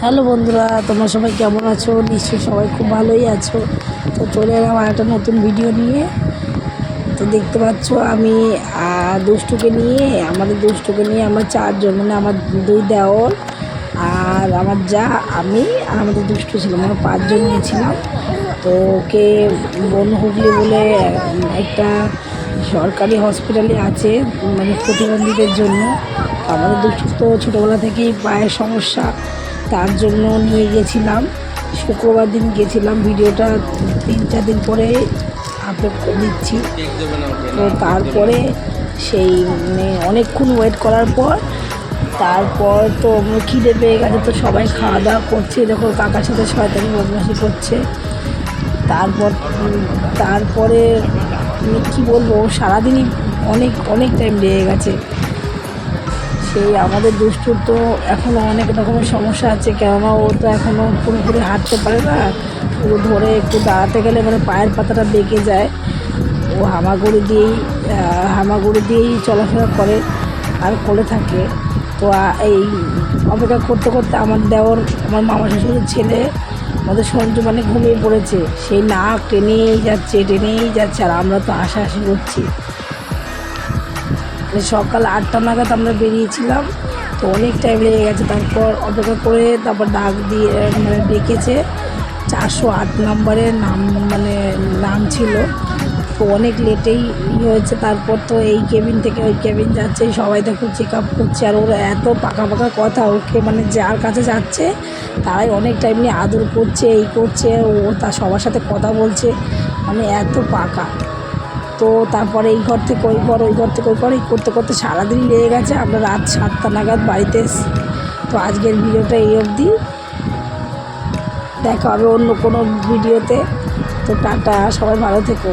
Hello বন্ধুরা, তোমরা সবাই কেমন আছো? নিশ্চয়ই সবাই খুব ভালোই আছো। তো চলে এলাম আর একটা নতুন ভিডিও নিয়ে। তো দেখতে পাচ্ছ আমি দুষ্টুকে নিয়ে আমরা চারজন, মানে আমার দুই দেওর আর আমার যা, আমি আর আমাদের দুষ্টু ছিলাম, আমরা পাঁচজন নিয়েছিলাম। তো ওকে বন হুগলি বলে একটা সরকারি হসপিটালে আছে, মানে প্রতিবন্ধীদের জন্য। আমাদের দুষ্টু তো ছোটোবেলা থেকেই পায়ের সমস্যা, তার জন্য নিয়ে গেছিলাম। শুক্রবার দিন গেছিলাম, ভিডিওটা 3-4 দিন পরে আপলোড করে দিচ্ছি। তো তারপরে সেই মানে অনেকক্ষণ ওয়েট করার পর তারপর তো খিদে পেয়ে গেছে, তো সবাই খাওয়া দাওয়া করছে, যখন কাকার সাথে শয়তানি বদমাশি করছে। তারপরে কী বলবো, সারাদিনই অনেক অনেক টাইম লেগে গেছে। সেই আমাদের দুষ্টুর তো এখনও অনেক রকমের সমস্যা আছে, কেননা ও তো এখনও পুরোপুরি হাঁটতে পারে না। ও ধরে একটু দাঁড়াতে গেলে মানে পায়ের পাতাটা বেঁকে যায়। ও হামাগুড়ি দিয়েই চলাফেরা করে আর কোলে থাকে। তো এই অপেক্ষা করতে করতে আমার দেওর, আমার মামা শ্বশুরের ছেলে, আমাদের সঞ্জু মানে ঘুমিয়ে পড়েছে। সেই নাক টেনেই যাচ্ছে আর আমরা তো হাসাহাসি করছি। সকাল 8টা নাগাদ আমরা বেরিয়েছিলাম, তো অনেক টাইম লেগে গেছে। তারপর অপেক্ষা করে তারপর ডাক দিয়ে মানে ডেকেছে, 408 নম্বরের নাম ছিল। তো অনেক লেটেই হয়েছে। তারপর তো এই কেবিন থেকে ওই কেবিন যাচ্ছে, সবাই দেখো চেক আপ করছে। আর ওরা এত পাকা কথা, ওকে মানে যার কাছে যাচ্ছে তারাই অনেক টাইম নিয়ে আদর করছে, এই করছে, ও তার সবার সাথে কথা বলছে, মানে এত পাকা। তো তারপরে এই ঘর থেকে ওই ঘর, ওই ঘর থেকে ওই ঘর, এই করতে করতে সারাদিন লেগে গেছে। আমরা রাত 7টা নাগাদ বাড়িতে এসেছি। তো আজকের ভিডিওটা এই অবধি, দেখা হবে অন্য কোনো ভিডিওতে। তো টাটা, সবাই ভালো থেকো।